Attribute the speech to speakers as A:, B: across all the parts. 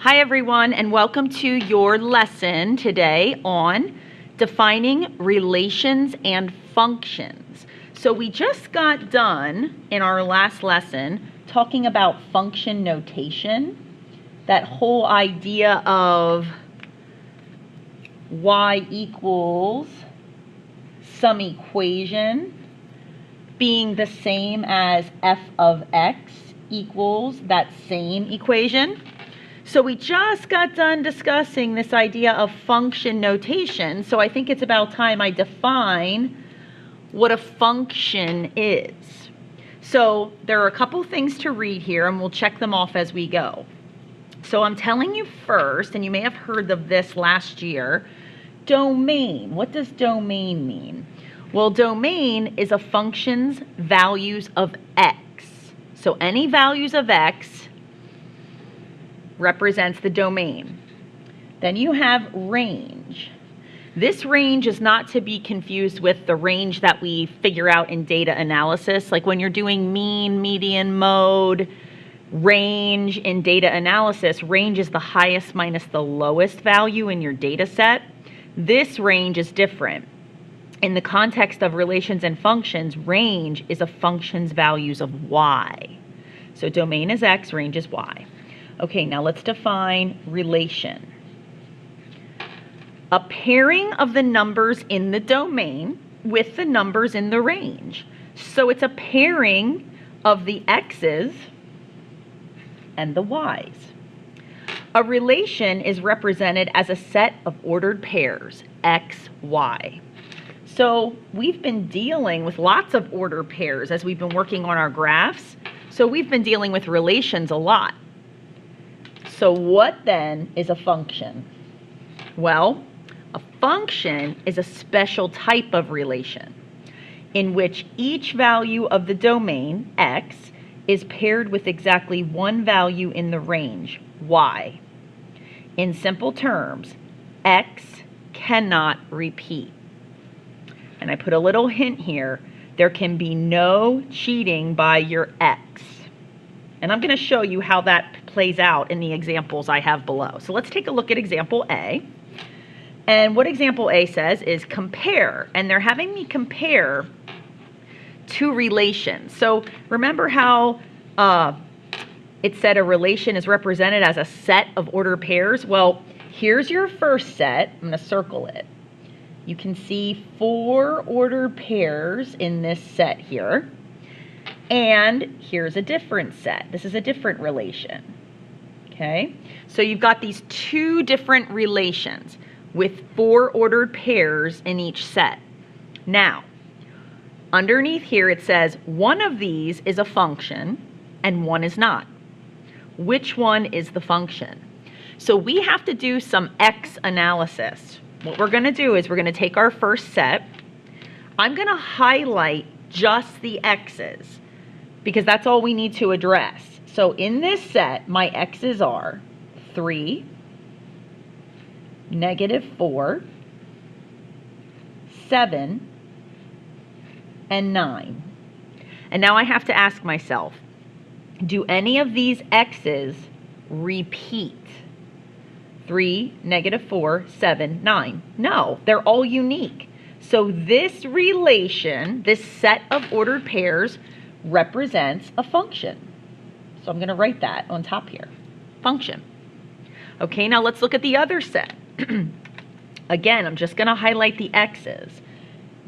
A: Hi everyone, and welcome to your lesson today on defining relations and functions. So we just got done in our last lesson talking about function notation, that whole idea of y equals some equation being the same as f of x equals that same equation. So we just got done discussing this idea of function notation, so I think it's about time I define what a function is. So there are a couple things to read here, and we'll check them off as we go. So I'm telling you first, and you may have heard of this last year, domain. What does domain mean? Well, domain is a function's values of x. So any values of x represents the domain. Then you have range. This range is not to be confused with the range that we figure out in data analysis. Like when you're doing mean, median, mode, range in data analysis, range is the highest minus the lowest value in your data set. This range is different. In the context of relations and functions, range is a function's values of y. So domain is x, range is y. Okay, now let's define relation. A pairing of the numbers in the domain with the numbers in the range. So it's a pairing of the x's and the y's. A relation is represented as a set of ordered pairs, x, y. So we've been dealing with lots of ordered pairs as we've been working on our graphs. So we've been dealing with relations a lot. So what then is a function? Well, a function is a special type of relation in which each value of the domain, x, is paired with exactly one value in the range, y. In simple terms, x cannot repeat. And I put a little hint here, there can be no cheating by your x. And I'm going to show you how that plays out in the examples I have below. So let's take a look at example A. And what example A says is compare. And they're having me compare two relations. So remember how it said a relation is represented as a set of ordered pairs? Well, here's your first set. I'm going to circle it. You can see 4 ordered pairs in this set here. And here's a different set. This is a different relation. Okay? So you've got these two different relations with 4 ordered pairs in each set. Now, underneath here it says one of these is a function and one is not. Which one is the function? So we have to do some x analysis. What we're going to do is we're going to take our first set. I'm going to highlight just the x's because that's all we need to address. So in this set, my x's are 3, -4, 7, and 9. And now I have to ask myself, do any of these x's repeat? 3, -4, 7, 9. No, they're all unique. So this relation, this set of ordered pairs, represents a function. So I'm going to write that on top here. Function. Okay, now let's look at the other set. Again, I'm just going to highlight the x's.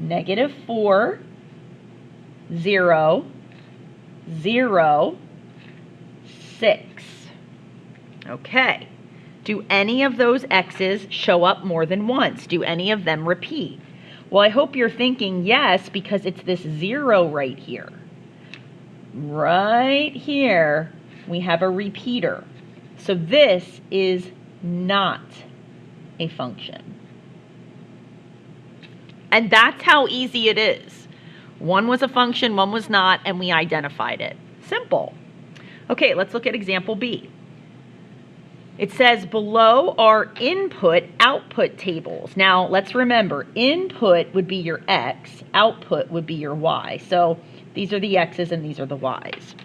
A: -4, 0, 0, 6. Okay. Do any of those x's show up more than once? Do any of them repeat? Well, I hope you're thinking yes, because it's this 0 right here. Right here, we have a repeater. So this is not a function. And that's how easy it is. One was a function, one was not, and we identified it. Simple. Okay, let's look at example B. It says below are input-output tables. Now, let's remember, input would be your x, output would be your y. So these are the x's and these are the y's.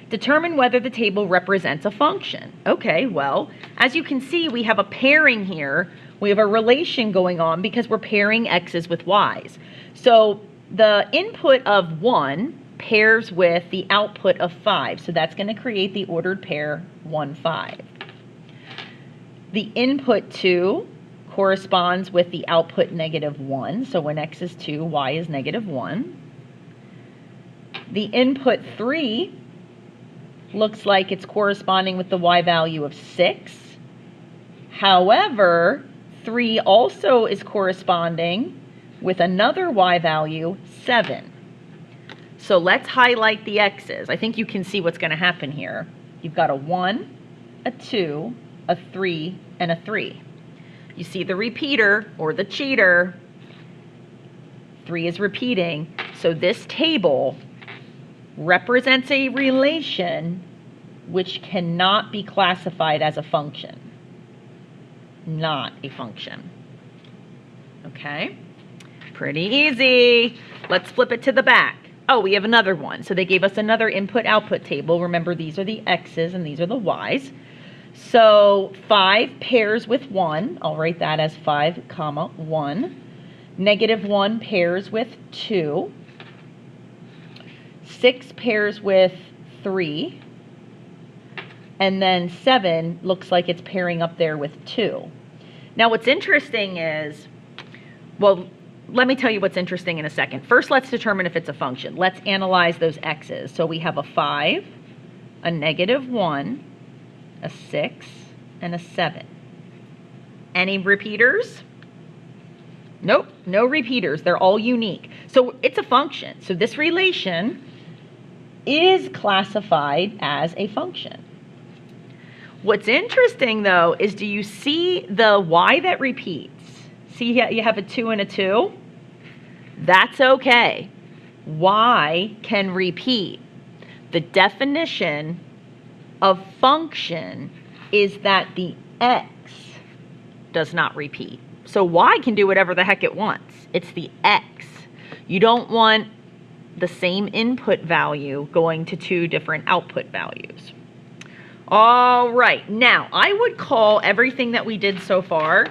A: Determine whether the table represents a function. Okay, well, as you can see, we have a pairing here. We have a relation going on because we're pairing x's with y's. So the input of 1 pairs with the output of 5. So that's going to create the ordered pair 1, 5. The input 2 corresponds with the output -1. So when x is 2, y is -1. The input 3 looks like it's corresponding with the y value of 6. However, 3 also is corresponding with another y value, 7. So let's highlight the x's. I think you can see what's going to happen here. You've got a 1, a 2, a 3, and a 3. You see the repeater or the cheater. 3 is repeating. So this table represents a relation which cannot be classified as a function. Not a function. Okay? Pretty easy. Let's flip it to the back. Oh, we have another one. So they gave us another input-output table. Remember, these are the x's and these are the y's. So 5 pairs with 1. I'll write that as 5, comma, 1. -1 pairs with 2. 6 pairs with 3. And then 7 looks like it's pairing up there with 2. Now what's interesting is, well, let me tell you what's interesting in a second. First, let's determine if it's a function. Let's analyze those x's. So we have a 5, a -1, a 6, and a 7. Any repeaters? Nope, no repeaters. They're all unique. So it's a function. So this relation is classified as a function. What's interesting, though, is do you see the y that repeats? See, you have a 2 and a 2? That's okay. Y can repeat. The definition of function is that the x does not repeat. So y can do whatever the heck it wants. It's the x. You don't want the same input value going to 2 different output values. All right, now I would call everything that we did so far,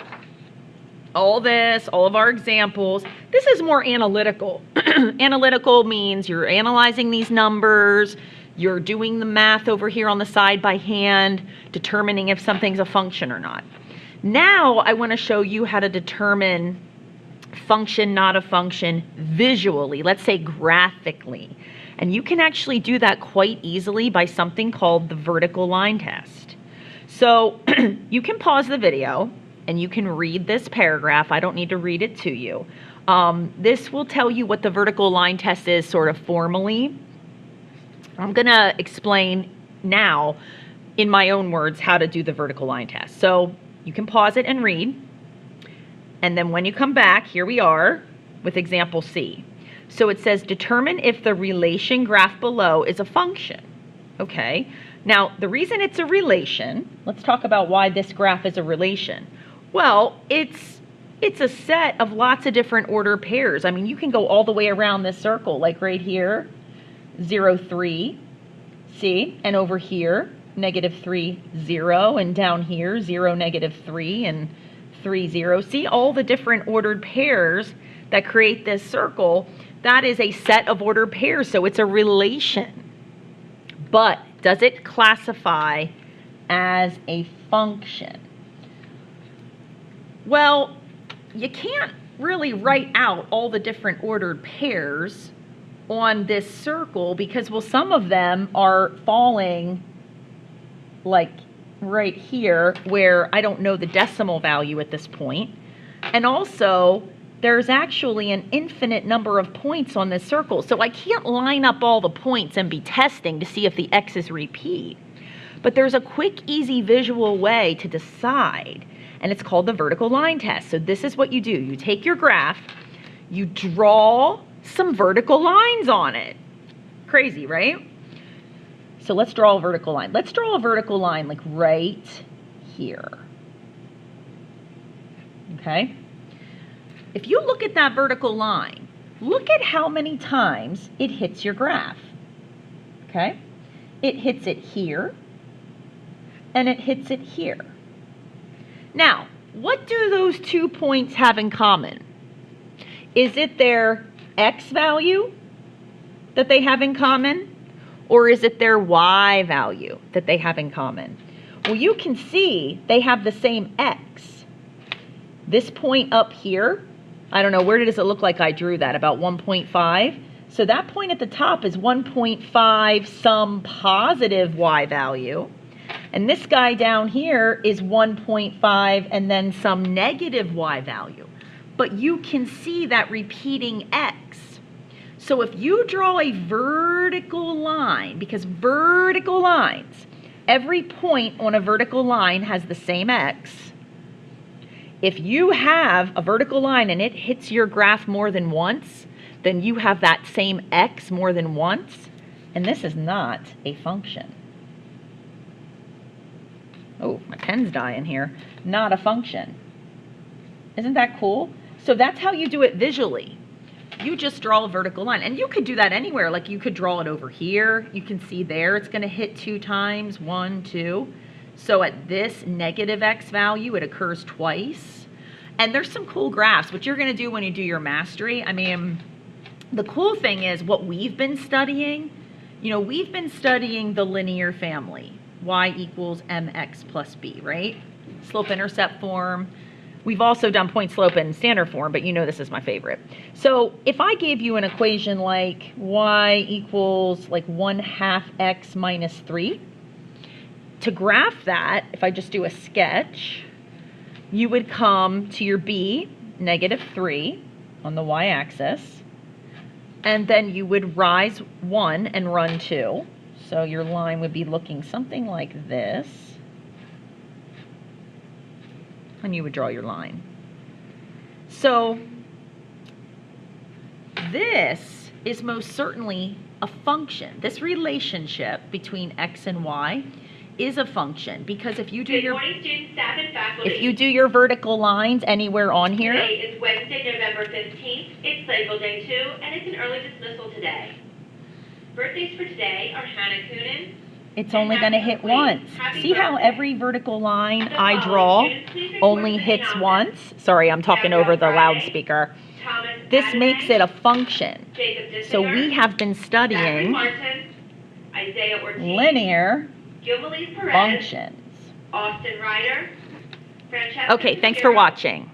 A: all this, all of our examples, this is more analytical. Analytical means you're analyzing these numbers, you're doing the math over here on the side by hand, determining if something's a function or not. Now I want to show you how to determine function, not a function, visually, let's say graphically. And you can actually do that quite easily by something called the vertical line test. So you can pause the video and you can read this paragraph. I don't need to read it to you. This will tell you what the vertical line test is sort of formally. I'm going to explain now in my own words how to do the vertical line test. So you can pause it and read. And then when you come back, here we are with example C. So it says, determine if the relation graph below is a function. Okay, now the reason it's a relation, let's talk about why this graph is a relation. Well, it's a set of lots of different ordered pairs. I mean, you can go all the way around this circle, like right here, 0, 3, see? And over here, -3, 0, and down here, 0, -3, and 3, 0. See all the different ordered pairs that create this circle? That is a set of ordered pairs, so it's a relation. But does it classify as a function? Well, you can't really write out all the different ordered pairs on this circle because, well, some of them are falling like right here where I don't know the decimal value at this point. And also, there's actually an infinite number of points on this circle. So I can't line up all the points and be testing to see if the x's repeat. But there's a quick, easy visual way to decide, and it's called the vertical line test. So this is what you do. You take your graph, you draw some vertical lines on it. Crazy, right? So let's draw a vertical line. Let's draw a vertical line like right here. Okay? If you look at that vertical line, look at how many times it hits your graph. Okay? it hits it here, and it hits it here. Now, what do those 2 points have in common? Is it their x value that they have in common, or is it their y value that they have in common? Well, you can see they have the same x. This point up here, I don't know, where does it look like I drew that? About 1.5. So that point at the top is 1.5 some positive y value. And this guy down here is 1.5 and then some negative y value. But you can see that repeating x. So if you draw a vertical line, because vertical lines, every point on a vertical line has the same x. If you have a vertical line and it hits your graph more than once, then you have that same x more than once. And this is not a function. Oh, my pen's dying here. Not a function. Isn't that cool? So that's how you do it visually. You just draw a vertical line. And you could do that anywhere. Like you could draw it over here. You can see there it's going to hit 2 times. 1, 2. So at this negative x value, it occurs twice. And there's some cool graphs, which you're going to do when you do your mastery. I mean, the cool thing is what we've been studying. You know, we've been studying the linear family. Y equals mx plus b, right? Slope-intercept form. We've also done point slope in standard form, but you know this is my favorite. So if I gave you an equation like y equals like 1/2 x minus 3, to graph that, if I just do a sketch, you would come to your b, -3 on the y-axis, and then you would rise 1 and run 2. So your line would be looking something like this. And you would draw your line. So this is most certainly a function. This relationship between x and y is a function, because if you do your vertical lines anywhere on here.
B: Today is Wednesday, November 15th. It's labeled day 2, and it's an early dismissal today. Birthdays for today are Hannah Coonan.
A: It's only going to hit once. See how every vertical line I draw only hits once? Sorry, I'm talking over the loudspeaker. This makes it a function. So we have been studying linear functions.
B: Austin Ryder.
A: Okay, thanks for watching.